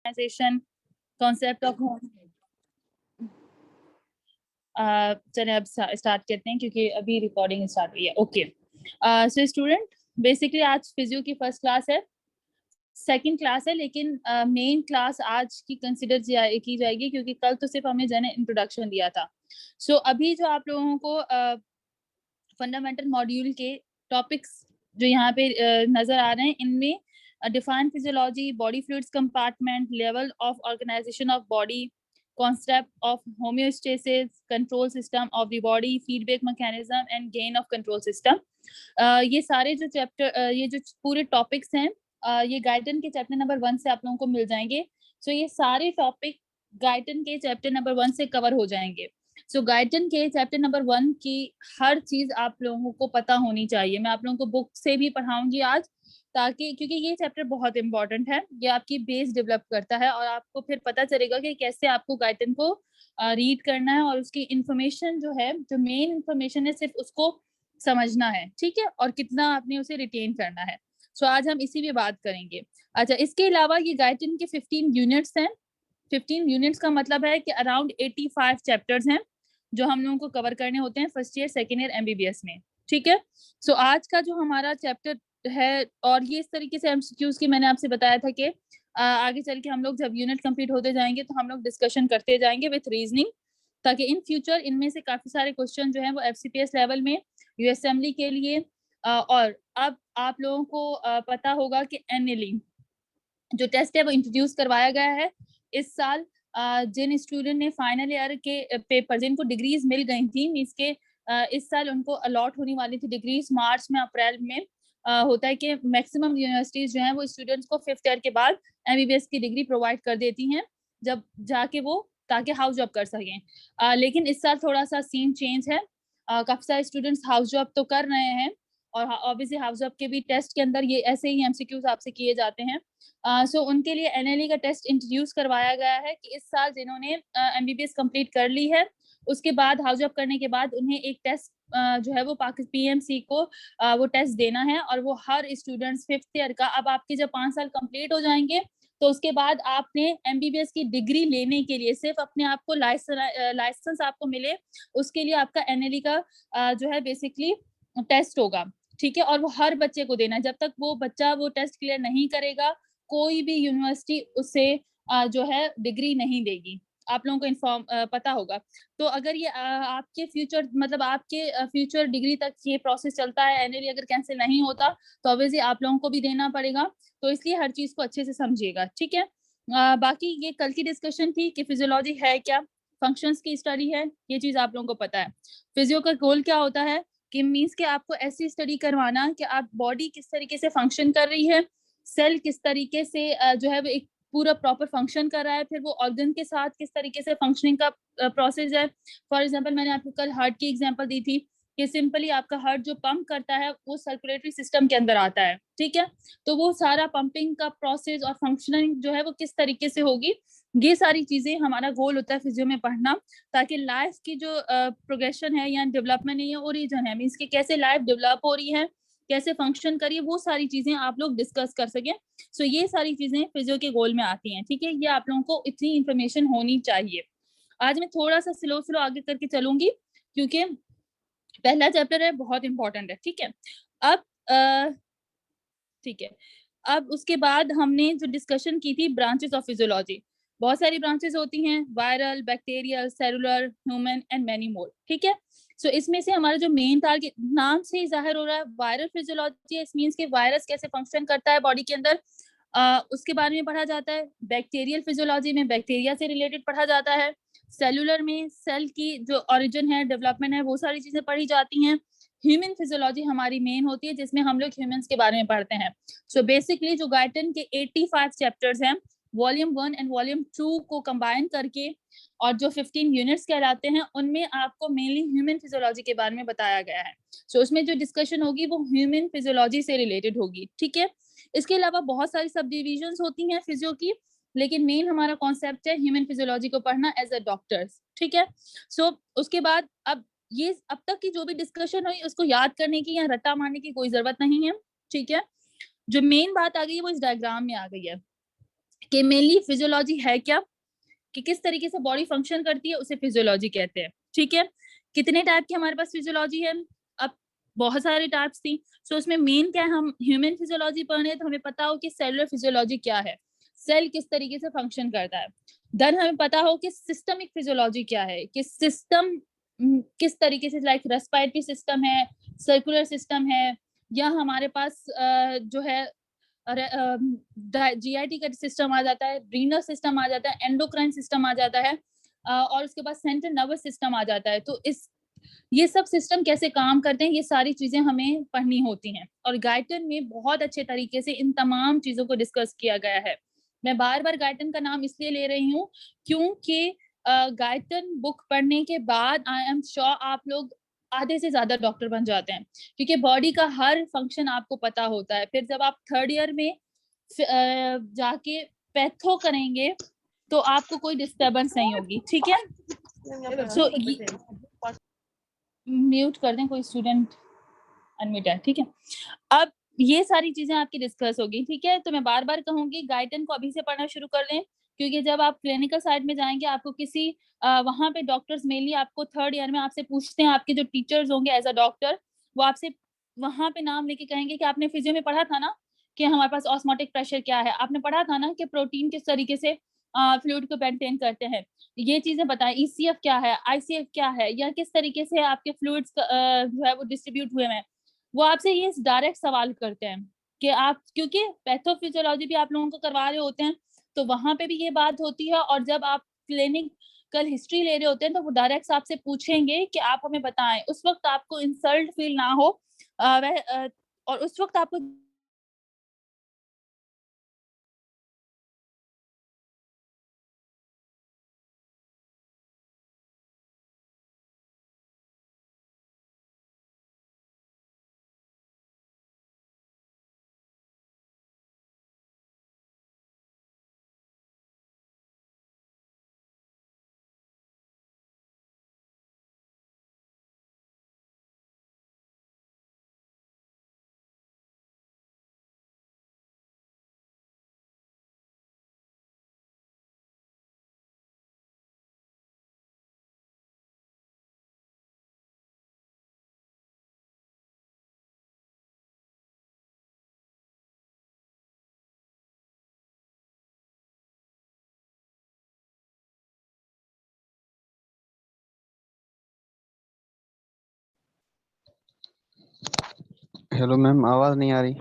Organisation, concept of चलिए अब start करते हैं क्योंकि अभी रिकॉर्डिंग स्टार्ट हुई है। ओके, सो स्टूडेंट, बेसिकली आज फिजियो की फर्स्ट क्लास है, सेकंड क्लास है, लेकिन मेन क्लास आज की कंसिडर की जाएगी क्योंकि कल तो सिर्फ हमने जनरल इंट्रोडक्शन दिया था। सो अभी जो आप लोगों को फंडामेंटल मॉड्यूल के टॉपिक्स जो यहाँ पे नजर आ रहे हैं, इनमें define physiology, body fluids compartment, level of organization of body, concept of homeostasis, control system of the body, feedback mechanism and gain of control system. ये सारे जो चैप्टर, ये जो पूरे टॉपिक्स हैं, ये गाइडन के चैप्टर नंबर 1 से आप लोगों को मिल जाएंगे। सो ये सारे टॉपिक गाइडन के चैप्टर नंबर 1 से कवर हो जाएंगे। सो गाइडन के चैप्टर नंबर 1 की हर चीज आप लोगों को पता होनी चाहिए। मैं आप लोगों को बुक से भी पढ़ाऊंगी आज, ताकि क्योंकि ये चैप्टर बहुत इंपॉर्टेंट है, ये आपकी बेस डेवलप करता है और आपको फिर पता चलेगा कि कैसे आपको गाइडन को रीड करना है और उसकी इंफॉर्मेशन जो है, जो मेन इंफॉर्मेशन है, सिर्फ उसको समझना है, ठीक है, और कितना आपने उसे रिटेन करना है। सो आज हम इसी पे बात करेंगे। अच्छा, इसके अलावा ये गाइडन के 15 यूनिट्स हैं। 15 यूनिट्स का मतलब है कि अराउंड 85 चैप्टर्स हैं जो हम लोगों को कवर करने होते हैं first year second year MBBS में, ठीक है। सो आज का जो हमारा चैप्टर है, और ये इस तरीके से एमसीक्यूज की मैंने आपसे बताया था कि आगे चल के हम लोग जब यूनिट कंप्लीट होते जाएंगे तो हम लोग डिस्कशन करते जाएंगे विथ रीजनिंग, ताकि इन फ्यूचर इनमें से काफी सारे क्वेश्चन जो हैं वो एफसीपीएस लेवल में, यूएसएमएल के लिए, और अब आप लोगों को पता होगा कि एनएलई जो टेस्ट है वो इंट्रोड्यूस करवाया गया है इस साल। जिन स्टूडेंट ने फाइनल ईयर के पेपर, जिनको डिग्रीज मिल गई थी, इसके इस साल उनको अलॉट होने वाली थी डिग्रीज मार्च में, अप्रैल में। होता है कि मैक्सिमम यूनिवर्सिटीज जो हैं वो स्टूडेंट्स को 5th ईयर के बाद एमबीबीएस की डिग्री प्रोवाइड कर देती हैं, जब जाके वो ताकि हाउस जॉब कर सकें। लेकिन इस साल थोड़ा सा सीन चेंज है। काफी सारे स्टूडेंट्स हाउस जॉब तो कर रहे हैं, और ऑब्वियसली हाउस जॉब के भी टेस्ट के अंदर ये ऐसे ही एमसीक्यूज आपसे किए जाते हैं। सो उनके लिए एनएलई का टेस्ट इंट्रोड्यूस करवाया गया है कि इस साल जिन्होंने एमबीबीएस कंप्लीट कर ली है, उसके बाद हाउस जॉब करने के बाद उन्हें एक टेस्ट जो है वो पीएमसी को वो टेस्ट देना है, और वो हर स्टूडेंट्स 5th ईयर का, अब आपके जब 5 साल कंप्लीट हो जाएंगे तो उसके बाद आपने एमबीबीएस की डिग्री लेने के लिए सिर्फ अपने आप को लाइसेंस आपको मिले, उसके लिए आपका एनएलई का जो है बेसिकली टेस्ट होगा, ठीक है। और वो हर बच्चे को देना है, जब तक वो बच्चा वो टेस्ट क्लियर नहीं करेगा कोई भी यूनिवर्सिटी उससे जो है डिग्री नहीं देगी। आप लोगों को इन्फॉर्म पता होगा। तो अगर ये आपके फ्यूचर, मतलब आपके फ्यूचर डिग्री तक ये प्रोसेस चलता है, एनएलई अगर कैंसिल नहीं होता तो ऑब्वियसली आप लोगों को भी देना पड़ेगा, तो इसलिए हर चीज को अच्छे से समझिएगा, ठीक है। बाकी ये कल की डिस्कशन थी कि फिजियोलॉजी है क्या, फंक्शंस की स्टडी है, ये चीज आप लोगों को पता है। फिजियो का गोल क्या होता है कि मीन्स कि आपको ऐसी स्टडी करवाना कि आप बॉडी किस तरीके से फंक्शन कर रही है, सेल किस तरीके से जो है वो एक पूरा प्रॉपर फंक्शन कर रहा है, फिर वो ऑर्गन के साथ किस तरीके से फंक्शनिंग का प्रोसेस है। फॉर एग्जांपल मैंने आपको कल हार्ट की एग्जांपल दी थी कि सिंपली आपका हार्ट जो पंप करता है वो सर्कुलेटरी सिस्टम के अंदर आता है, ठीक है। तो वो सारा पंपिंग का प्रोसेस और फंक्शनिंग जो है वो किस तरीके से होगी, ये सारी चीजें हमारा गोल होता है फिजियो में पढ़ना, ताकि लाइफ की जो प्रोग्रेशन है या डेवलपमेंट है या ओरिजिन है, मीन्स कि कैसे लाइफ डेवलप हो रही है, कैसे फंक्शन करिए, वो सारी चीजें आप लोग डिस्कस कर सकें। सो ये सारी चीजें फिजियो के गोल में आती हैं, ठीक है। ये आप लोगों को इतनी इंफॉर्मेशन होनी चाहिए। आज मैं थोड़ा सा स्लो स्लो आगे करके चलूंगी क्योंकि पहला चैप्टर है, बहुत इंपॉर्टेंट है, ठीक है। अब ठीक है, अब उसके बाद हमने जो डिस्कशन की थी ब्रांचेस ऑफ फिजियोलॉजी, बहुत सारी ब्रांचेस होती हैं, viral, bacterial, cellular, human and many more, ठीक है। सो इसमें से हमारा जो मेन टारगेट, नाम से ही जाहिर हो रहा है, वायरल फिजियोलॉजी, इस मींस के वायरस कैसे फंक्शन करता है बॉडी के अंदर, उसके बारे में पढ़ा जाता है। बैक्टीरियल फिजियोलॉजी में बैक्टीरिया से रिलेटेड पढ़ा जाता है। सेलुलर में सेल की जो ओरिजिन है, डेवलपमेंट है, वो सारी चीजें पढ़ी जाती हैं। ह्यूमन फिजियोलॉजी हमारी मेन होती है, जिसमें हम लोग ह्यूमंस के बारे में पढ़ते हैं। सो बेसिकली जो गाइटन के 85 चैप्टर्स हैं, वॉल्यूम 1 एंड वॉल्यूम 2 को कंबाइन करके, और जो 15 यूनिट्स कहलाते हैं, उनमें आपको मेनली ह्यूमन फिजियोलॉजी के बारे में बताया गया है। सो उसमें जो डिस्कशन होगी वो ह्यूमन फिजियोलॉजी से रिलेटेड होगी, ठीक है। इसके अलावा बहुत सारी सब डिविजन्स होती हैं फिजियो की, लेकिन मेन हमारा कॉन्सेप्ट है ह्यूमन फिजियोलॉजी को पढ़ना एज अ डॉक्टर्स, ठीक है। सो उसके बाद अब ये अब तक की जो भी डिस्कशन हुई उसको याद करने की या रट्टा मारने की कोई जरूरत नहीं है, ठीक है। जो मेन बात आ गई है वो इस डायग्राम में आ गई है कि मेनली फिजियोलॉजी है क्या, कि किस तरीके से बॉडी फंक्शन करती है, उसे फिजियोलॉजी कहते हैं। ठीक है, कितने टाइप की हमारे पास फिजियोलॉजी है? अब बहुत सारे टाइप्स थी, सो उसमें मेन क्या है, हम ह्यूमन फिजियोलॉजी पढ़ रहे हैं तो हमें पता हो कि सेलुलर फिजियोलॉजी क्या है, सेल किस तरीके से फंक्शन करता है। देन हमें पता हो कि सिस्टमिक फिजियोलॉजी क्या है, कि सिस्टम किस तरीके से, लाइक रेस्पिरेटरी सिस्टम है, सर्कुलर सिस्टम है, या हमारे पास जो है जीआईटी का सिस्टम आ जाता है, रीनल सिस्टम आ जाता है, एंडोक्राइन सिस्टम आ जाता है, और उसके बाद सेंट्रल नर्वस सिस्टम आ जाता है। तो इस ये सब सिस्टम कैसे काम करते हैं, ये सारी चीजें हमें पढ़नी होती हैं, और गाइटन में बहुत अच्छे तरीके से इन तमाम चीजों को डिस्कस किया गया है। मैं बार बार गाइटन का नाम इसलिए ले रही हूँ क्योंकि गाइटन बुक पढ़ने के बाद आई एम श्योर आप लोग आधे से ज्यादा डॉक्टर बन जाते हैं, क्योंकि बॉडी का हर फंक्शन आपको पता होता है। फिर जब आप थर्ड ईयर में जाके पैथो करेंगे तो आपको कोई डिस्टरबेंस नहीं होगी। ठीक है, सो म्यूट कर दें, कोई स्टूडेंट अनम्यूट है। ठीक है, अब ये सारी चीजें आपकी डिस्कस होगी। ठीक है, तो मैं बार बार कहूंगी गाइडन को अभी से पढ़ना शुरू कर लें, क्योंकि जब आप क्लिनिकल साइड में जाएंगे आपको किसी वहां पे डॉक्टर्स मेनली आपको थर्ड ईयर में आपसे पूछते हैं, आपके जो टीचर्स होंगे एज अ डॉक्टर, वो आपसे वहां पे नाम लेके कहेंगे कि आपने फिजियो में पढ़ा था ना कि हमारे पास ऑस्मोटिक प्रेशर क्या है, आपने पढ़ा था ना कि प्रोटीन किस तरीके से फ्लूइड को मेंटेन करते हैं, ये चीजें बताएं, ईसीएफ क्या है, आईसीएफ क्या है, या किस तरीके से आपके फ्लूइड्स जो है वो डिस्ट्रीब्यूट हुए हैं। वो आपसे ये डायरेक्ट सवाल करते हैं कि आप, क्योंकि पैथोफिजियोलॉजी भी आप लोगों को करवा रहे होते हैं तो वहां पे भी ये बात होती है, और जब आप क्लिनिकल हिस्ट्री ले रहे होते हैं तो वो डायरेक्ट आपसे पूछेंगे कि आप हमें बताएं, उस वक्त आपको इंसल्ट फील ना हो, और उस वक्त आपको हेलो मैम, आवाज़ नहीं आ रही।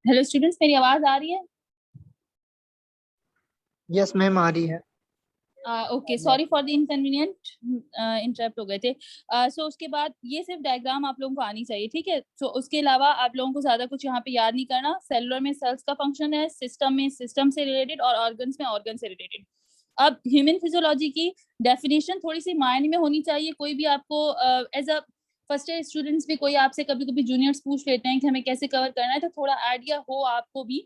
हेलो स्टूडेंट्स, मेरी आवाज आ रही है? यस मैम, आ रही है। Okay, sorry for the inconvenient, interrupt हो गए थे। सो उसके बाद ये सिर्फ डायग्राम आप लोगों को आनी चाहिए, ठीक है। सो उसके अलावा आप लोगों को ज्यादा कुछ यहाँ पे याद नहीं करना। सेलुलर में सेल्स का फंक्शन है, सिस्टम में सिस्टम से रिलेटेड, और ऑर्गन्स में ऑर्गन से रिलेटेड। अब ह्यूमन फिजियोलॉजी की डेफिनेशन थोड़ी सी माइंड में होनी चाहिए। कोई भी आपको as a first year students भी कोई आपसे कभी कभी जूनियर्स पूछ लेते हैं कि हमें कैसे कवर करना है, तो थोड़ा आइडिया हो आपको भी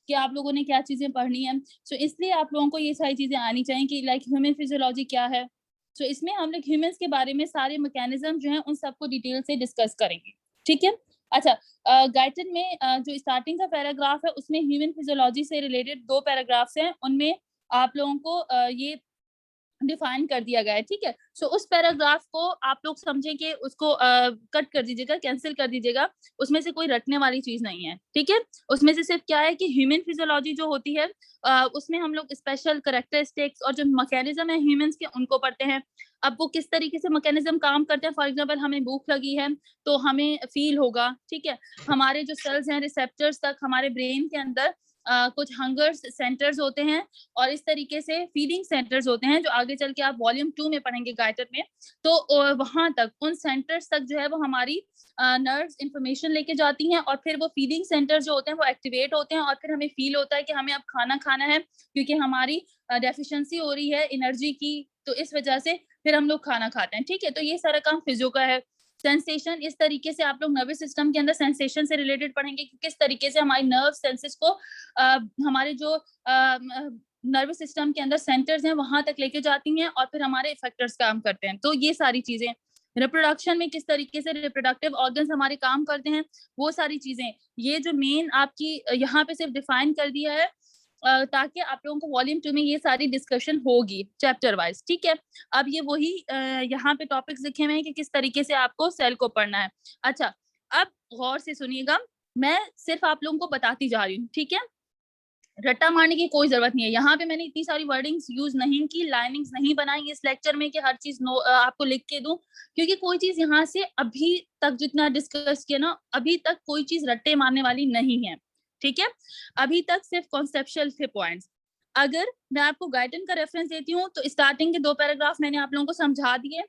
कि आप लोगों ने क्या चीजें पढ़नी है। सो इसलिए आप लोगों को ये सारी चीजें आनी चाहिए कि लाइक ह्यूमन फिजियोलॉजी क्या है। सो इसमें हम लोग ह्यूमंस के बारे में सारे मैकेनिज्म जो है उन सबको डिटेल से डिस्कस करेंगे, ठीक है। अच्छा, गाइटन में जो स्टार्टिंग का पैराग्राफ है उसमें ह्यूमन फिजियोलॉजी से रिलेटेड 2 पैराग्राफ्स हैं, उनमें आप लोगों को ये डिफाइन कर दिया गया है, ठीक है। सो उस पैराग्राफ को आप लोग समझेंगे, उसको कट कर दीजिएगा, कैंसिल कर दीजिएगा। उसमें से कोई रटने वाली चीज नहीं है, ठीक है। उसमें से सिर्फ क्या है कि ह्यूमन फिजियोलॉजी जो होती है उसमें हम लोग स्पेशल कैरेक्टरिस्टिक्स और जो मैकेनिज्म है ह्यूमंस के उनको पढ़ते हैं। अब वो किस तरीके से मैकेनिज्म काम करते हैं, फॉर एग्जांपल हमें भूख लगी है तो हमें फील होगा, ठीक है। हमारे जो सेल्स हैं रिसेप्टर्स तक हमारे ब्रेन के अंदर कुछ हंगर सेंटर्स होते हैं, और इस तरीके से फीडिंग सेंटर्स होते हैं जो आगे चल के आप वॉल्यूम 2 में पढ़ेंगे गाइटर में। तो वहां तक उन सेंटर्स तक जो है वो हमारी नर्व्स इंफॉर्मेशन लेके जाती हैं, और फिर वो फीडिंग सेंटर्स जो होते हैं वो एक्टिवेट होते हैं, और फिर हमें फील होता है कि हमें अब खाना खाना है क्योंकि हमारी डेफिशिएंसी हो रही है एनर्जी की, तो इस वजह से फिर हम लोग खाना खाते हैं, ठीक है। तो ये सारा काम फिजियो का है। सेंसेशन, इस तरीके से आप लोग नर्वस सिस्टम के अंदर सेंसेशन से रिलेटेड पढ़ेंगे कि किस तरीके से हमारी नर्व सेंसेस को हमारे जो नर्वस सिस्टम के अंदर सेंटर्स हैं वहां तक लेके जाती हैं, और फिर हमारे इफेक्टर्स काम करते हैं। तो ये सारी चीजें, रिप्रोडक्शन में किस तरीके से रिप्रोडक्टिव ऑर्गन्स हमारे काम करते हैं, वो सारी चीजें, ये जो मेन आपकी यहाँ पे सिर्फ डिफाइन कर दिया है ताकि आप लोगों को वॉल्यूम 2 में ये सारी डिस्कशन होगी चैप्टर वाइज, ठीक है। अब ये वही यहाँ पे टॉपिक्स लिखे हुए हैं कि किस तरीके से आपको सेल को पढ़ना है। अच्छा, अब गौर से सुनिएगा, मैं सिर्फ आप लोगों को बताती जा रही हूँ, ठीक है। रट्टा मारने की कोई जरूरत नहीं है। यहाँ पे मैंने इतनी सारी वर्डिंग्स यूज नहीं की, लाइनिंग्स नहीं बनाई इस लेक्चर में कि हर चीज आपको लिख के दूं, क्योंकि कोई चीज यहाँ से अभी तक जितना डिस्कस किया ना, अभी तक कोई चीज रट्टे मारने वाली नहीं है, ठीक है। अभी तक सिर्फ कॉन्सेप्चुअल थे पॉइंट्स। अगर मैं आपको गाइडन का रेफरेंस देती हूँ तो स्टार्टिंग के 2 पैराग्राफ मैंने आप लोगों को समझा दिए,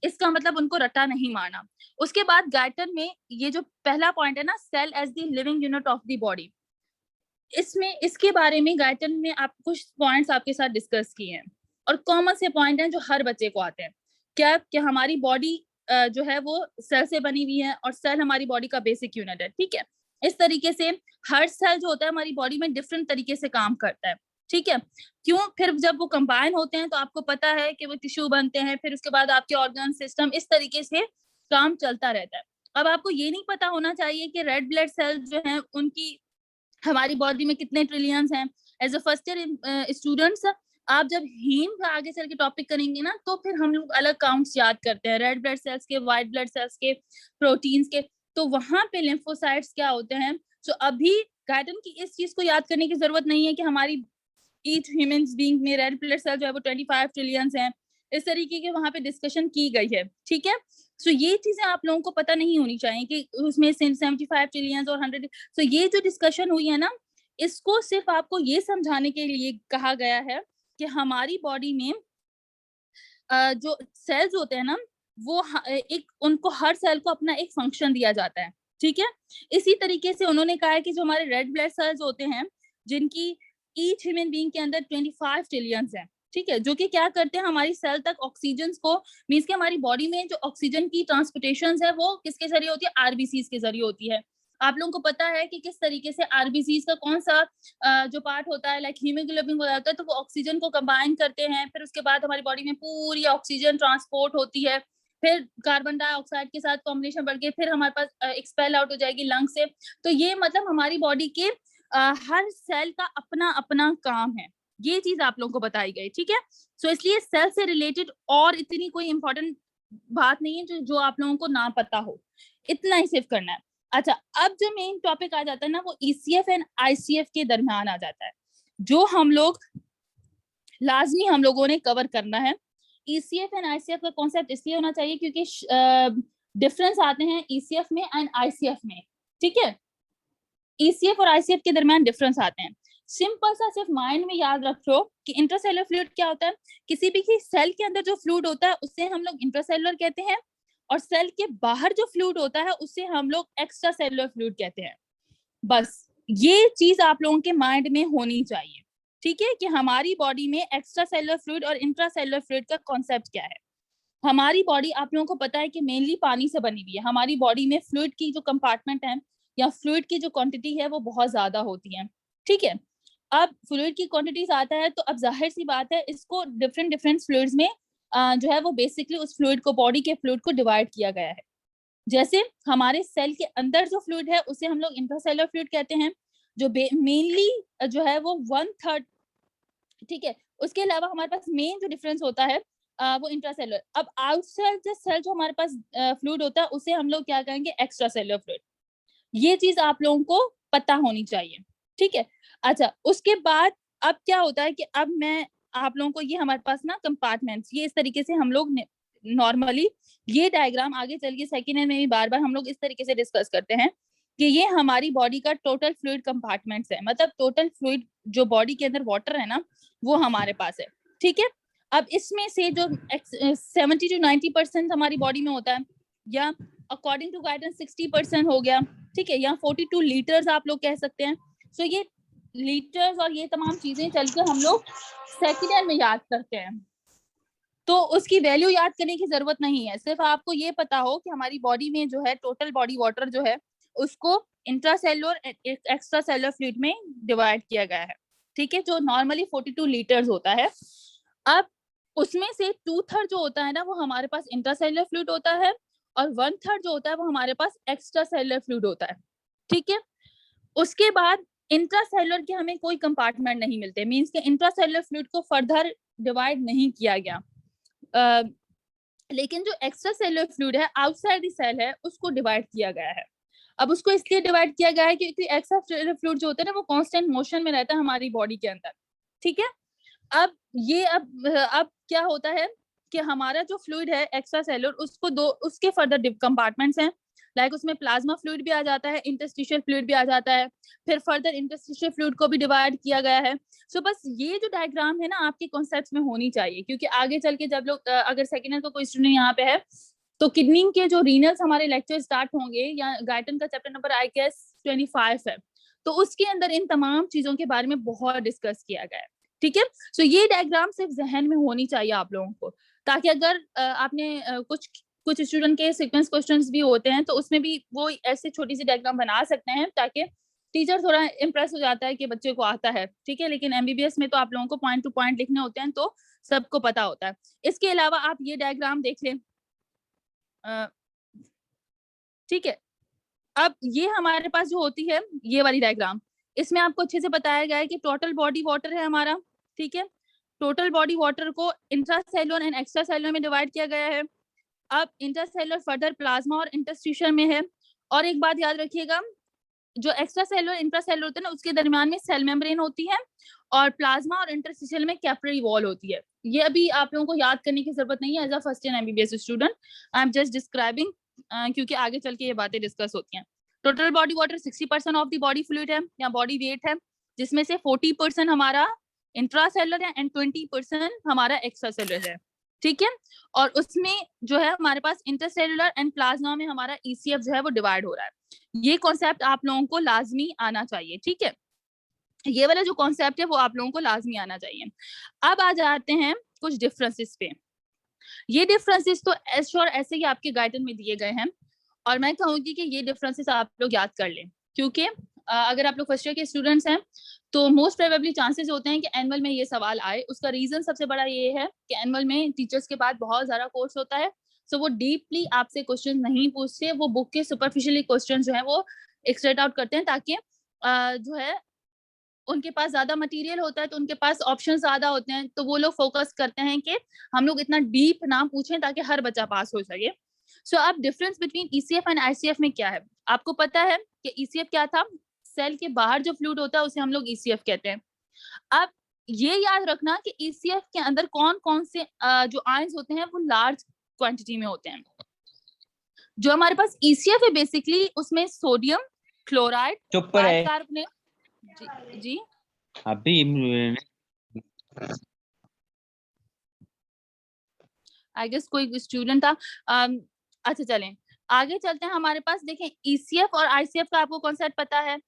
इसका मतलब उनको रट्टा नहीं मारना। उसके बाद गाइटन में ये जो पहला पॉइंट है ना, cell as the living unit of the body, इसमें इसके बारे में गाइटन में आप कुछ पॉइंट्स आपके साथ डिस्कस किए हैं, और कॉमन से पॉइंट हैं जो हर बच्चे को आते हैं। क्या हमारी बॉडी जो है वो सेल से बनी हुई है, और सेल हमारी बॉडी का बेसिक यूनिट है, ठीक है। इस तरीके से हर सेल जो होता है हमारी बॉडी में डिफरेंट तरीके से काम करता है, ठीक है। क्यों? फिर जब वो कंबाइन होते हैं तो आपको पता है कि वो टिश्यू बनते हैं, फिर उसके बाद आपके ऑर्गन सिस्टम, इस तरीके से काम चलता रहता है। अब आपको ये नहीं पता होना चाहिए कि रेड ब्लड सेल जो है उनकी हमारी बॉडी में कितने ट्रिलियंस हैं। As a first year students, आप जब हीम का आगे चल के टॉपिक करेंगे ना, तो फिर हम लोग अलग काउंट्स याद करते हैं, रेड ब्लड सेल्स के, व्हाइट ब्लड सेल्स के, प्रोटीन्स के। तो वहां पे लिम्फोसाइट्स क्या होते हैं। सो अभी गाइडन की इस चीज को याद करने की जरूरत नहीं है कि हमारी ईच ह्यूमन बीइंग में रेड ब्लड सेल जो है वो 25 ट्रिलियंस हैं। इस तरीके के वहां पे डिस्कशन की गई है, ठीक है। सो ये चीजें आप लोगों को पता नहीं होनी चाहिए कि उसमें 75 ट्रिलियंस और 100। सो ये जो डिस्कशन हुई है ना, इसको सिर्फ आपको ये समझाने के लिए कहा गया है कि हमारी बॉडी में जो सेल्स होते हैं ना, वो एक उनको हर सेल को अपना एक फंक्शन दिया जाता है, ठीक है। इसी तरीके से उन्होंने कहा है कि जो हमारे रेड ब्लड सेल्स होते हैं, जिनकी ईच ह्यूमन बीइंग के अंदर 25 ट्रिलियंस है, ठीक है, जो कि क्या करते हैं, हमारी सेल तक ऑक्सीजन को, मींस के हमारी बॉडी में जो ऑक्सीजन की ट्रांसपोर्टेशन है वो किसके जरिए होती है, आरबीसीज के जरिए होती है। आप लोगों को पता है कि किस तरीके से आरबीसीज का कौन सा जो पार्ट होता है, लाइक हीमोग्लोबिन हो जाता है, तो वो ऑक्सीजन को कंबाइन करते हैं, फिर उसके बाद हमारी बॉडी में पूरी ऑक्सीजन ट्रांसपोर्ट होती है, फिर कार्बन डाइऑक्साइड के साथ कॉम्बिनेशन बढ़ के फिर हमारे पास एक्सपेल आउट हो जाएगी लंग से। तो ये मतलब हमारी बॉडी के हर सेल का अपना अपना काम है, ये चीज आप लोगों को बताई गई, ठीक है। सो इसलिए सेल से रिलेटेड और इतनी कोई इंपॉर्टेंट बात नहीं है जो आप लोगों को ना पता हो, इतना ही सिर्फ करना है। अच्छा, अब जो मेन टॉपिक आ जाता है ना, वो ईसीएफ एंड आईसीएफ के दरमियान आ जाता है, जो हम लोग लाजमी हम लोगों ने कवर करना है। ईसीएफ एंड आईसीएफ का कॉन्सेप्ट इसलिए होना चाहिए क्योंकि डिफरेंस आते हैं ईसीएफ में एंड आईसीएफ में, ठीक है। ईसीएफ और आईसीएफ के दरमियान डिफरेंस आते हैं। सिंपल सा सिर्फ माइंड में याद रखो कि इंट्रासेलुलर फ्लूइड क्या होता है, किसी भी सेल के अंदर जो फ्लूइड होता है उससे हम लोग इंट्रासेलुलर कहते हैं, और सेल के बाहर जो फ्लूइड होता है उससे हम लोग एक्स्ट्रा सेलुलर फ्लूइड कहते हैं। बस ये चीज आप लोगों के माइंड में होनी चाहिए, ठीक है, कि हमारी बॉडी में एक्स्ट्रा सेलुलर फ्लूइड और इंट्रासेलुलर फ्लूइड का कॉन्सेप्ट क्या है। हमारी बॉडी आप लोगों को पता है कि मेनली पानी से बनी हुई है। हमारी बॉडी में फ्लूइड की जो कंपार्टमेंट है या फ्लूइड की जो क्वांटिटी है वो बहुत ज्यादा होती है, ठीक है। अब फ्लूइड की क्वांटिटी आता है तो अब जाहिर सी बात है इसको डिफरेंट फ्लूइड्स में जो है वो बेसिकली उस फ्लूइड को, बॉडी के फ्लूइड को डिवाइड किया गया है। जैसे हमारे सेल के अंदर जो फ्लूइड है उसे हम लोग इंट्रासेलुलर फ्लूइड कहते हैं, जो मेनली जो है वो 1/3, ठीक है। उसके अलावा हमारे पास मेन जो डिफरेंस होता है वो इंट्रासेलुलर। अब आउटसाइड द सेल जो हमारे पास फ्लूइड होता है उसे हम लोग क्या कहेंगे, एक्स्ट्रा सेलुलर फ्लूइड। ये चीज आप लोगों को पता होनी चाहिए, ठीक है। अच्छा, उसके बाद अब क्या होता है कि अब मैं आप लोगों को, ये हमारे पास ना कंपार्टमेंट्स, ये इस तरीके से हम लोग नॉर्मली ये डायग्राम आगे चल के सेकेंड ईयर में भी बार बार हम लोग इस तरीके से डिस्कस करते हैं कि ये हमारी बॉडी का टोटल फ्लूइड कंपार्टमेंट्स है, मतलब टोटल फ्लूइड जो बॉडी के अंदर वाटर है ना वो हमारे पास है, ठीक है। अब इसमें से जो 70 to 90% हमारी बॉडी में होता है, या अकॉर्डिंग टू गाइडेंस 60% हो गया, ठीक है, या 42 लीटर्स आप लोग कह सकते हैं। सो ये लीटर्स और ये तमाम चीजें चल के हम लोग सेकेंड ईयर में याद करते हैं, तो उसकी वैल्यू याद करने की जरूरत नहीं है। सिर्फ आपको ये पता हो कि हमारी बॉडी में जो है टोटल बॉडी वाटर जो है उसको इंट्रासेलुलर एक्स्ट्रा सेलुलर फ्लूइड में डिवाइड किया गया है, ठीक है, जो नॉर्मली 42 लीटर्स होता है। अब उसमें से 2/3 जो होता है ना वो हमारे पास इंट्रासेलुलर फ्लूइड होता है, और 1/3 जो होता है वो हमारे पास एक्स्ट्रा सेलुलर फ्लूइड होता है, ठीक है। उसके बाद इंट्रासेलुलर के हमें कोई कंपार्टमेंट नहीं मिलते, मींस के इंट्रासेलुलर फ्लूइड को फर्दर डिवाइड नहीं किया गया। लेकिन जो एक्स्ट्रा सेलुलर फ्लूइड है आउटसाइड द सेल है उसको डिवाइड किया गया है। अब उसको इसलिए डिवाइड किया गया है क्योंकि एक्स्ट्रा सेलुलर फ्लूइड जो होता है ना वो कांस्टेंट मोशन में रहता है हमारी बॉडी के अंदर, ठीक है। अब ये अब क्या होता है कि हमारा जो फ्लूइड है एक्स्ट्रा सेलुलर उसको उसके फर्दर कंपार्टमेंट्स हैं, लाइक उसमें प्लाज्मा फ्लूइड भी आ जाता है, इंटरस्टिशियल फ्लूइड भी आ जाता है, फिर फर्दर इंटरस्टिशियल फ्लूइड को भी डिवाइड किया गया है। सो बस ये जो डायग्राम है ना आपके कॉन्सेप्ट्स में होनी चाहिए, क्योंकि आगे चल के जब लोग अगर सेकेंड ईयर का कोई स्टूडेंट यहाँ पे है तो किडनी के जो रीनल्स हमारे लेक्चर स्टार्ट होंगे, या गाइटन का चैप्टर नंबर आई गेस 25 है, तो उसके अंदर इन तमाम चीजों के बारे में बहुत डिस्कस किया गया है, ठीक है। सो ये डायग्राम सिर्फ जहन में होनी चाहिए आप लोगों को, ताकि अगर आपने कुछ स्टूडेंट के सीक्वेंस क्वेश्चंस भी होते हैं तो उसमें भी वो ऐसे छोटी सी डायग्राम बना सकते हैं, ताकि टीचर थोड़ा इम्प्रेस हो जाता है कि बच्चे को आता है, ठीक है। लेकिन एमबीबीएस में तो आप लोगों को पॉइंट टू पॉइंट लिखने होते हैं तो सबको पता होता है। इसके अलावा आप ये डायग्राम देख लें, ठीक है। अब ये हमारे पास जो होती है ये वाली डायग्राम, इसमें आपको अच्छे से बताया गया है कि टोटल बॉडी वाटर है हमारा, ठीक है। टोटल बॉडी वाटर को इंट्रासेलुलर एंड एक्स्ट्रा सेलुलर में डिवाइड किया गया है। अब इंटरसेलुलर फर्दर प्लाज्मा और इंटरस्टिशियल में है। और एक बात याद रखिएगा, जो एक्स्ट्रा सेलुलर इंट्रासेलुलर होता है ना उसके दरमियान में सेल मेम्ब्रेन होती है, और प्लाज्मा और इंटरस्टिशियल में कैपिलरी वॉल होती है। ये अभी आप लोगों को याद करने की जरूरत नहीं है as a first year MBBS student, I am just describing, क्योंकि आगे चल के ये बातें डिस्कस होती हैं। Total body water 60% of the body fluid है या बॉडी वेट है, जिसमें से 40% हमारा इंट्रासेलुलर है एंड 20% हमारा एक्स्ट्रा सेलुलर है, ठीक है। और उसमें जो है हमारे पास इंटरसेलुलर एंड प्लाज्मा में हमारा ईसीएफ जो है वो डिवाइड हो रहा है। ये कॉन्सेप्ट आप लोगों को लाजमी आना चाहिए, ठीक है। ये वाला जो कॉन्सेप्ट है वो आप लोगों को लाजमी आना चाहिए। अब आ जाते हैं कुछ डिफरेंसेस पे। ये डिफरेंसेस तो एश्योर ऐसे ही आपके गाइडन में दिए गए हैं, और मैं कहूंगी कि ये डिफरेंसेस आप लोग याद कर लें, क्योंकि अगर आप लोग फर्स्ट ईयर के स्टूडेंट्स हैं तो मोस्ट प्रोबेबली चांसेस होते हैं कि एनुअल में ये सवाल आए। उसका रीजन सबसे बड़ा ये है कि एनुअल में टीचर्स के पास बहुत ज्यादा कोर्स होता है, सो वो डीपली आपसे क्वेश्चन नहीं पूछते, वो बुक के सुपरफिशियली क्वेश्चन जो है वो एक्सट्रेट आउट करते हैं, ताकि जो है उनके पास ज्यादा मटेरियल होता है तो उनके पास ऑप्शन ज्यादा होते हैं, तो वो लोग फोकस करते हैं कि हम लोग इतना डीप ना पूछें ताकि हर बच्चा पास हो सके। सो अब difference between ECF and ICF में क्या है, आपको पता है कि ईसीएफ क्या था, सेल के बाहर जो फ्लूइड होता है उसे हम लोग ईसीएफ कहते हैं। अब ये याद रखना कि ईसीएफ के अंदर कौन कौन से जो आयंस होते हैं वो लार्ज क्वांटिटी में होते हैं। जो हमारे पास ईसीएफ है बेसिकली उसमें सोडियम, क्लोराइड, चुप रहे बाइकार्बोनेट। जी अभी आई गेस कोई स्टूडेंट था। अच्छा चलें आगे चलते हैं। हमारे पास देखें ECF और ICF का आपको कॉन्सेप्ट पता है।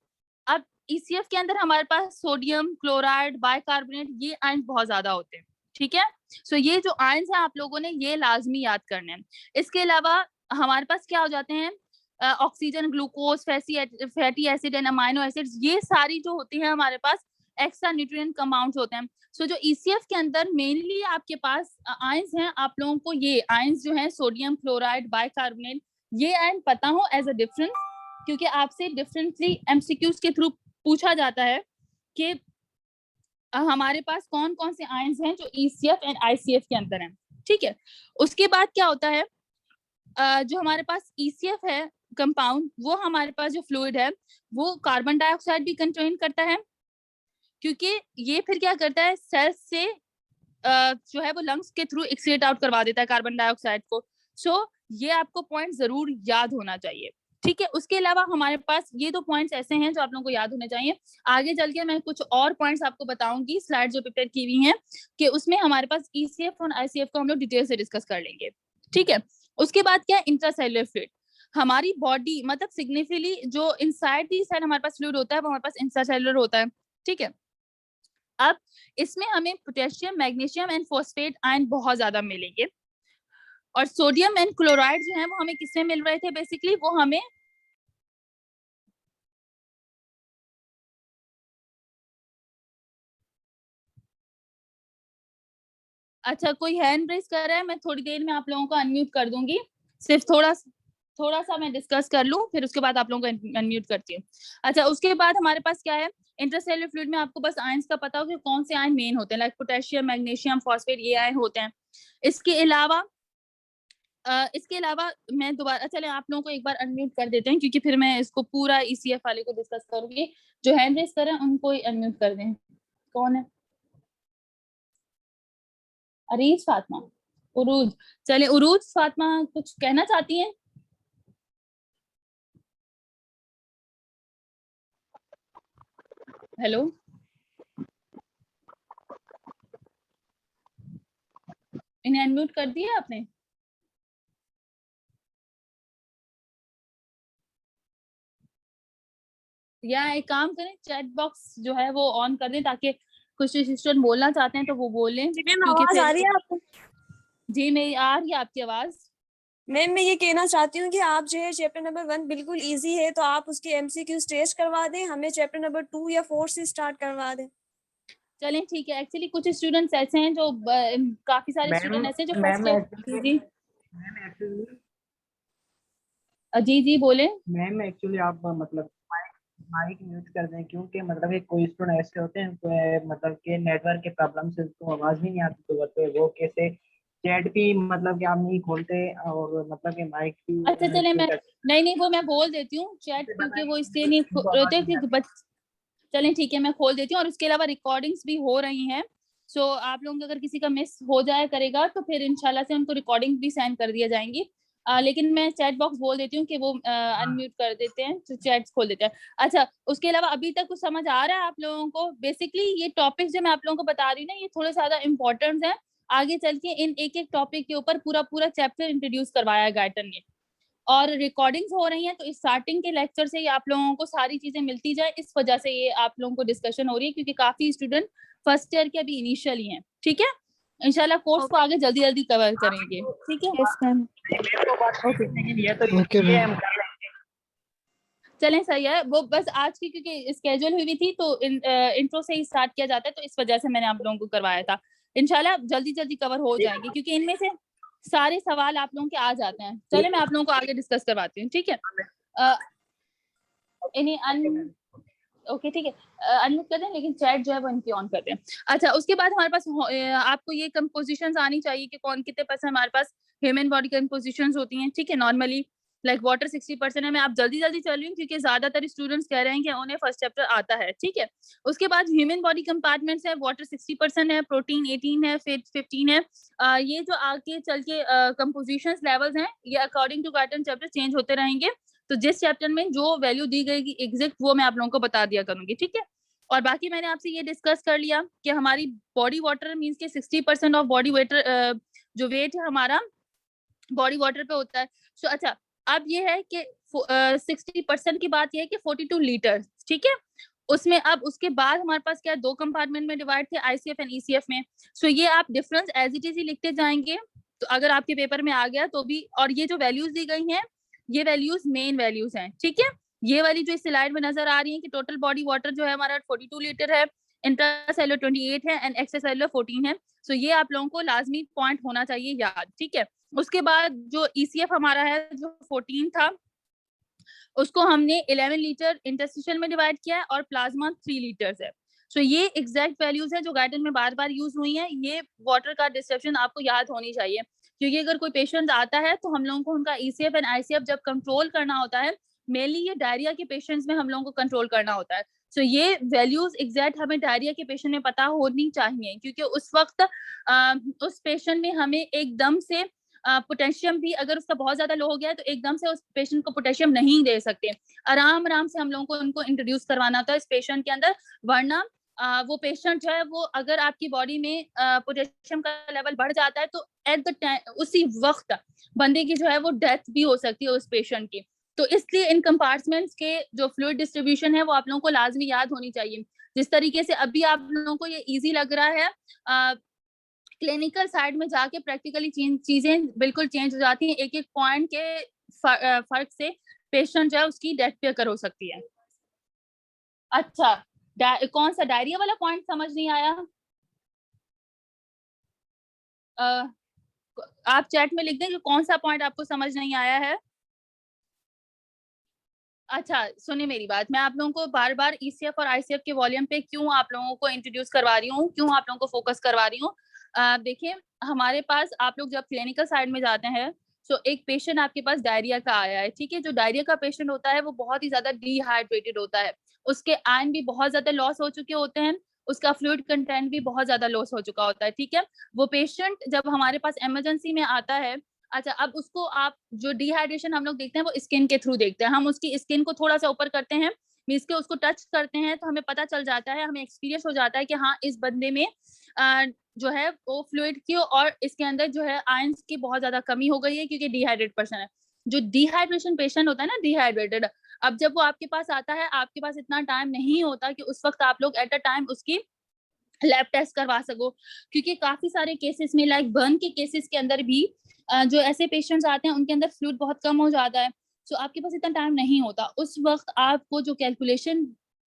अब ECF के अंदर हमारे पास सोडियम, क्लोराइड, बाइकार्बोनेट, ये आयन बहुत ज्यादा होते हैं, ठीक है। सो ये जो आयन्स हैं आप लोगों ने ये लाजमी याद करने हैं। इसके अलावा हमारे पास क्या हो जाते हैं, oxygen, glucose, fatty acid and amino acids, ये सारी जो होती है हमारे पास एक्स्ट्रा न्यूट्रिएंट कंपाउंड्स होते हैं। सो जो ECF के अंदर मेनली आपके पास आयंस हैं, आप लोगों को ये आयंस जो हैं सोडियम, क्लोराइड, बाइकार्बोनेट, ये आयन पता हो एज अ डिफरेंस, क्योंकि आपसे डिफरेंटली MCQs के थ्रू पूछा जाता है कि हमारे पास कौन कौन से आयंस हैं जो ECF एंड ICF के अंदर हैं, ठीक है। उसके बाद क्या होता है, जो हमारे पास ECF है कंपाउंड, वो हमारे पास जो फ्लूइड है वो कार्बन डाइऑक्साइड भी कंटेन करता है, क्योंकि ये फिर क्या करता है, सेल्स से जो है वो लंग्स के थ्रू एक्सक्रीट आउट करवा देता है कार्बन डाइऑक्साइड को। सो ये आपको पॉइंट जरूर याद होना चाहिए, ठीक है। उसके अलावा हमारे पास ये 2 पॉइंट्स ऐसे हैं जो आप लोगों को याद होने चाहिए। आगे चल के मैं कुछ और पॉइंट्स आपको बताऊंगी, स्लाइड जो प्रिपेयर की हुई हैं, कि उसमें हमारे पास ECF और ICF को हम लोग डिटेल से डिस्कस कर लेंगे, ठीक है। उसके बाद क्या है, इंट्रासेलुलर फ्लूइड। हमारी बॉडी मतलब सिग्निफिकली जो इनसाइड दी साइड हमारे पास फ्लूइड होता है वो हमारे पास इंट्रासेलुलर होता है, ठीक है। अब इसमें हमें potassium, magnesium and phosphate ion बहुत ज्यादा मिलेंगे, और सोडियम एंड क्लोराइड जो है वो हमें किससे मिल रहे थे, बेसिकली वो हमें अच्छा कोई हैंड रेज कर रहा है, मैं थोड़ी देर में आप लोगों को अनम्यूट कर दूंगी, सिर्फ थोड़ा सा मैं डिस्कस कर लूं, फिर उसके बाद आप लोगों को अनम्यूट करती हूँ। अच्छा उसके बाद हमारे पास क्या है, इंटरसेलुलर फ्लूइड में आपको बस आयंस का पता हो कि कौन से आयन मेन होते हैं, लाइक पोटेशियम, मैग्नीशियम, फॉस्फेट, ये आयन होते हैं। इसके अलावा मैं दोबारा चले आप लोगों को एक बार अनम्यूट कर देते हैं, क्योंकि फिर मैं इसको पूरा ECF वाले को डिस्कस करूंगी। जो हैंड रेज कर रहे हैं उनको ही अनम्यूट कर दें। कौन है, अरीज फातिमा, उरूज। चले उरूज फातिमा कुछ कहना चाहती हैं? हेलो, इन्हें अनम्यूट कर दिया आपने? या एक काम करें, चैट बॉक्स जो है वो ऑन कर दें, ताकि कुछ स्टूडेंट बोलना चाहते हैं तो वो बोलें। आवाज आ रही है आपको? जी मेरी आ रही है आपकी आवाज। मैम मैं ये कहना चाहती हूँ कि आप जो है चैप्टर नंबर 1 बिल्कुल इजी है, तो आप उसके MCQ टेस्ट करवा दें, हमें चैप्टर नंबर 2 या 4 से स्टार्ट करवा दें। चलें ठीक है। एक्चुअली कुछ स्टूडेंट्स ऐसे हैं जो काफी सारे स्टूडेंट ऐसे हैं जो फर्स्ट ईयर। जी जी बोले मैम एक्चुअली आप मतलब माइक म्यूट कर दें, क्योंकि मतलब कि कोई स्टूडेंट ऐसे होते हैं तो मतलब कि नेटवर्क के प्रॉब्लम से उसको आवाज़ भी नहीं आती, तो वो कैसे चैट भी मतलब कि आप नहीं खोलते और मतलब कि माइक भी। अच्छा चले मैं नहीं वो मैं बोल देती हूँ चैट, क्योंकि वो इसलिए नहीं रहते कि चलें ठीक है मैं खोल देती हूँ। और उसके अलावा रिकॉर्डिंग्स भी हो रही हैं, सो आप लोगों को अगर किसी का मिस हो जाए करेगा तो फिर इंशाल्लाह से उनको रिकॉर्डिंग भी सेंड कर दिया जाएंगी। लेकिन मैं चैट बॉक्स बोल देती हूँ कि वो अनम्यूट कर देते हैं, तो चैट्स खोल देते हैं। अच्छा उसके अलावा अभी तक कुछ समझ आ रहा है आप लोगों को? बेसिकली ये टॉपिक्स जो मैं आप लोगों को बता रही हूँ ना, ये थोड़े ज्यादा इंपॉर्टेंट हैं। आगे चल के इन एक एक टॉपिक के ऊपर पूरा चैप्टर इंट्रोड्यूस करवाया है गाइटन ने, और रिकॉर्डिंग्स हो रही हैं, तो इस स्टार्टिंग के लेक्चर से ही आप लोगों को सारी चीजें मिलती जाए, इस वजह से ये आप लोगों को डिस्कशन हो रही है, क्योंकि काफी स्टूडेंट फर्स्ट ईयर के अभी इनिशियल ही हैं, ठीक है। इंशाल्लाह कोर्स को आगे जल्दी जल्दी कवर करेंगे, ठीक है। Yes ma'am, okay ma'am. चलें सही है, वो बस आज की क्योंकि स्केड्यूल हुई थी तो इंट्रो से ही स्टार्ट किया जाता है, तो इस वजह से मैंने आप लोगों को करवाया था। इंशाल्लाह जल्दी जल्दी कवर हो जाएंगे, क्योंकि इनमें से सारे सवाल आप लोगों के आ जाते हैं। चले मैं आप लोगों को आगे डिस्कस करवाती हूँ, ठीक है। इन्हें ओके ठीक है, अनम्यूट कर दें, लेकिन चैट जो है वो इनकी ऑन कर दें। अच्छा उसके बाद हमारे पास आपको ये कंपोजिशंस आनी चाहिए कि कौन कितने परसेंट हमारे पास ह्यूमन बॉडी कंपोजिशंस होती हैं, ठीक है। नॉर्मली लाइक वाटर 60% है। मैं आप जल्दी जल्दी चल रही हूँ क्योंकि ज्यादातर स्टूडेंट्स कह रहे हैं कि उन्हें फर्स्ट चैप्टर आता है, ठीक है। उसके बाद ह्यूमन बॉडी कंपार्टमेंट्स है, वाटर 60% है, प्रोटीन 18 है, फिर 15 है। ये जो आगे चल के कंपोजिशंस लेवल्स हैं, ये according to Guyton chapter change होते रहेंगे। तो जिस चैप्टर में जो वैल्यू दी गई एग्जैक्ट वो मैं आप लोगों को बता दिया करूंगी, ठीक है। और बाकी मैंने आपसे ये डिस्कस कर लिया कि हमारी बॉडी वाटर मीन्स के 60% ऑफ बॉडी वेटर जो वेट है हमारा बॉडी वाटर पे होता है। सो अच्छा, अब ये है कि 60% की बात ये है कि 42 लीटर, ठीक है। उसमें अब उसके बाद हमारे पास क्या 2 कंपार्टमेंट में डिवाइड थे, आईसीएफ एंड ईसीएफ में। सो ये आप डिफरेंस एज इट इज ही लिखते जाएंगे, तो अगर आपके पेपर में आ गया तो भी। और ये जो वैल्यूज दी गई हैं ये वैल्यूज मेन वैल्यूज हैं, ठीक है। ये वाली जो स्लाइड में नजर आ रही है कि टोटल बॉडी वाटर जो है हमारा 42 लीटर है, इंट्रासेलुलर 28 है एंड एक्स्ट्रासेलुलर 14 है। सो ये आप लोगों को लाजमी पॉइंट होना चाहिए याद, ठीक है। उसके बाद जो ईसीएफ हमारा है जो 14 था उसको हमने 11 लीटर इंटरस्टिशियल में डिवाइड किया है और प्लाज्मा 3 लीटर्स है। सो ये एग्जैक्ट वैल्यूज है जो गाइडेंस में बार बार यूज हुई हैं। ये वाटर का डिस्ट्रप्शन आपको याद होनी चाहिए, क्योंकि अगर कोई पेशेंट आता है तो हम लोगों को उनका ईसीएफ एंड आईसीएफ जब कंट्रोल करना होता है, मेनली ये डायरिया के पेशेंट्स में हम लोगों को कंट्रोल करना होता है। सो ये वैल्यूज एग्जैक्ट हमें डायरिया के पेशेंट में पता होनी चाहिए, क्योंकि उस वक्त उस पेशेंट में हमें एकदम से पोटेशियम भी अगर उसका बहुत ज्यादा लो हो गया है तो एकदम से उस पेशेंट को पोटेशियम नहीं दे सकते। आराम आराम से हम लोगों को उनको इंट्रोड्यूस करवाना होता है इस पेशेंट के अंदर, वरना वो पेशेंट जो है वो अगर आपकी बॉडी में पोटेशियम का लेवल बढ़ जाता है तो एट द टाइम उसी वक्त बंदे की जो है वो डेथ भी हो सकती है उस पेशेंट की। तो इसलिए इन कंपार्टमेंट्स के जो फ्लूइड डिस्ट्रीब्यूशन है वो आप लोगों को लाजमी याद होनी चाहिए। जिस तरीके से अभी आप लोगों को ये इजी लग रहा है, क्लिनिकल साइड में जाके प्रैक्टिकली चीजें बिल्कुल चेंज हो जाती हैं। एक एक पॉइंट के फर्क से पेशेंट जो है उसकी डेथ पे कर हो सकती है। अच्छा, कौन सा डायरिया वाला पॉइंट समझ नहीं आया? आप चैट में लिख दें कि कौन सा पॉइंट आपको समझ नहीं आया है। अच्छा सुनिए मेरी बात, मैं आप लोगों को बार बार ईसीएफ और आईसीएफ के वॉल्यूम पे क्यों आप लोगों को इंट्रोड्यूस करवा रही हूँ, क्यों आप लोगों को फोकस करवा रही हूँ। देखिए हमारे पास आप लोग जब क्लिनिकल साइड में जाते हैं तो एक पेशेंट आपके पास डायरिया का आया है, ठीक है। जो डायरिया का पेशेंट होता है वो बहुत ही ज्यादा डिहाइड्रेटेड होता है, उसके आयन भी बहुत ज्यादा लॉस हो चुके होते हैं, उसका फ्लूइड कंटेंट भी बहुत ज्यादा लॉस हो चुका होता है, ठीक है। वो पेशेंट जब हमारे पास इमरजेंसी में आता है, अच्छा अब उसको आप जो डिहाइड्रेशन हम लोग देखते हैं वो स्किन के थ्रू देखते हैं, हम उसकी स्किन को थोड़ा सा ऊपर करते हैं, मींस के उसको टच करते हैं तो हमें पता चल जाता है, हमें एक्सपीरियंस हो जाता है कि हाँ इस बंदे में जो है वो फ्लूइड की और इसके अंदर जो है आयंस की बहुत ज्यादा कमी हो गई है, क्योंकि डिहाइड्रेट पर्सन है। जो डिहाइड्रेशन पेशेंट होता है ना, डिहाइड्रेटेड, अब जब वो आपके पास आता है आपके पास इतना टाइम नहीं होता कि उस वक्त आप लोग एट अ टाइम उसकी लैब टेस्ट करवा सको, क्योंकि काफी सारे केसेस में लाइक बर्न के केसेस के अंदर भी जो ऐसे पेशेंट्स आते हैं उनके अंदर फ्लूइड बहुत कम हो जाता है। सो आपके पास इतना टाइम नहीं होता, उस वक्त आपको जो कैलकुलेशन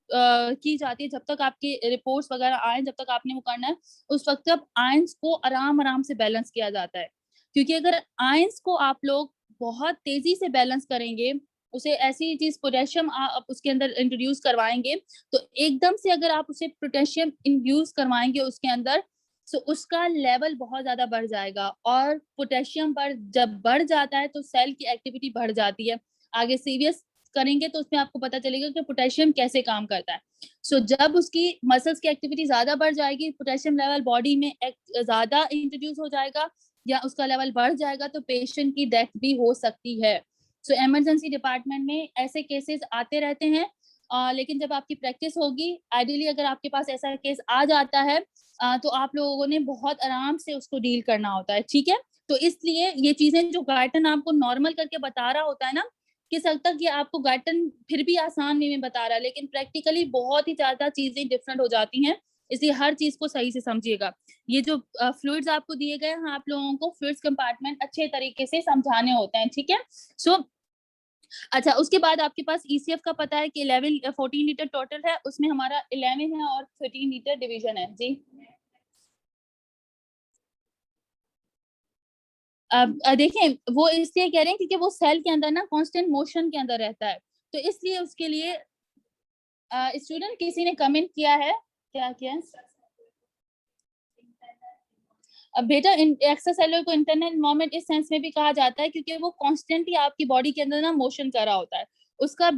की जाती है, जब तक आपके रिपोर्ट्स वगैरह आए, जब तक आपने वो करना है, उस वक्त तक आयंस को आराम आराम से बैलेंस किया जाता है। क्योंकि अगर आयंस को आप लोग बहुत तेजी से बैलेंस करेंगे, उसे ऐसी चीज पोटेशियम आप उसके अंदर इंट्रोड्यूस करवाएंगे, तो एकदम से अगर आप उसे पोटेशियम इंड्यूस करवाएंगे उसके अंदर, तो उसका लेवल बहुत ज्यादा बढ़ जाएगा, और पोटेशियम पर जब बढ़ जाता है तो सेल की एक्टिविटी बढ़ जाती है। आगे सीरियस करेंगे तो उसमें आपको पता चलेगा कि पोटेशियम कैसे काम करता है। सो जब उसकी मसल्स की एक्टिविटी ज्यादा बढ़ जाएगी, पोटेशियम लेवल बॉडी में ज्यादा इंट्रोड्यूस हो जाएगा या उसका लेवल बढ़ जाएगा, तो पेशेंट की डेथ भी हो सकती है। सो इमरजेंसी डिपार्टमेंट में ऐसे केसेस आते रहते हैं, लेकिन जब आपकी प्रैक्टिस होगी, आइडियली अगर आपके पास ऐसा केस आ जाता है तो आप लोगों ने बहुत आराम से उसको डील करना होता है, ठीक है। तो इसलिए ये चीजें जो गाइडन आपको नॉर्मल करके बता रहा होता है ना, किस हद तक ये आपको गाइडन फिर भी आसान वे में बता रहा है, लेकिन प्रैक्टिकली बहुत ही ज्यादा चीजें डिफरेंट हो जाती हैं, इसलिए हर चीज को सही से समझिएगा। ये जो फ्लूइड्स आपको दिए गए हैं, आप लोगों को फ्लूइड्स कंपार्टमेंट अच्छे तरीके से समझाने होते हैं, ठीक है। सो अच्छा, उसके बाद आपके पास ईसीएफ का पता है कि 14 लीटर टोटल है, उसमें हमारा 11 है और 13 लीटर डिवीजन है जी। अब देखें, वो इसलिए कह रहे हैं क्योंकि वो सेल के अंदर ना कांस्टेंट मोशन के अंदर रहता है, तो इसलिए उसके लिए स्टूडेंट किसी ने कमेंट किया है, क्या किया? अब बेटा एक्स्ट्रासेलुलर को इंटरनल एनवायरनमेंट इस सेंस में भी कहा जाता है क्योंकि वो कांस्टेंटली आपकी बॉडी के अंदर ना मोशन कर रहा होता है, उसका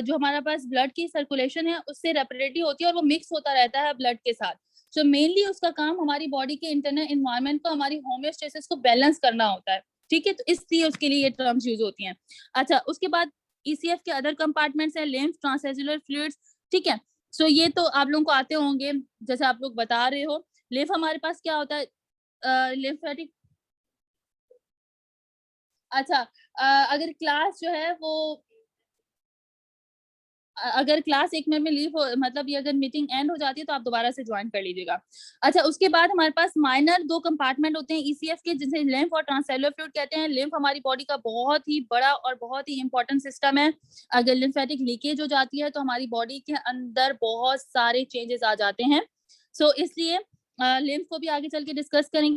जो हमारा पास ब्लड की सर्कुलेशन है उससे रेपरेटिव होती है और वो मिक्स होता रहता है ब्लड के साथ। सो मेनली उसका काम हमारी बॉडी के इंटरनल एनवायरनमेंट को, हमारी होम्योस्टेसिस को बैलेंस करना होता है, ठीक है। तो इसलिए उसके लिए ये टर्म्स यूज होती हैं। अच्छा, उसके बाद ECF के अदर कंपार्टमेंट्स हैं, लिम्फ, ट्रांससेलुलर फ्लूइड्स, ठीक है। सो ये तो आप लोगों को आते होंगे, जैसे आप लोग बता रहे हो। लिम्फ हमारे पास क्या होता है, लिम्फेटिक, अच्छा, अगर क्लास जो है वो अगर क्लास 1 मिनट में लीव हो, मतलब ये अगर मीटिंग एंड हो जाती है तो आप दोबारा से ज्वाइन कर लीजिएगा। अच्छा, उसके बाद हमारे पास माइनर 2 कंपार्टमेंट होते हैं ECF के, जिसे लिम्फ और ट्रांससेलुलर फ्लूइड कहते हैं। लिम्फ हमारी बॉडी का बहुत ही बड़ा और बहुत ही इंपॉर्टेंट सिस्टम है। अगर लिम्फेटिक लीकेज हो जाती है तो हमारी बॉडी के अंदर बहुत सारे चेंजेस आ जाते हैं। सो इसलिए लिम्फ को भी आगे चल के डिस्कस करेंगे।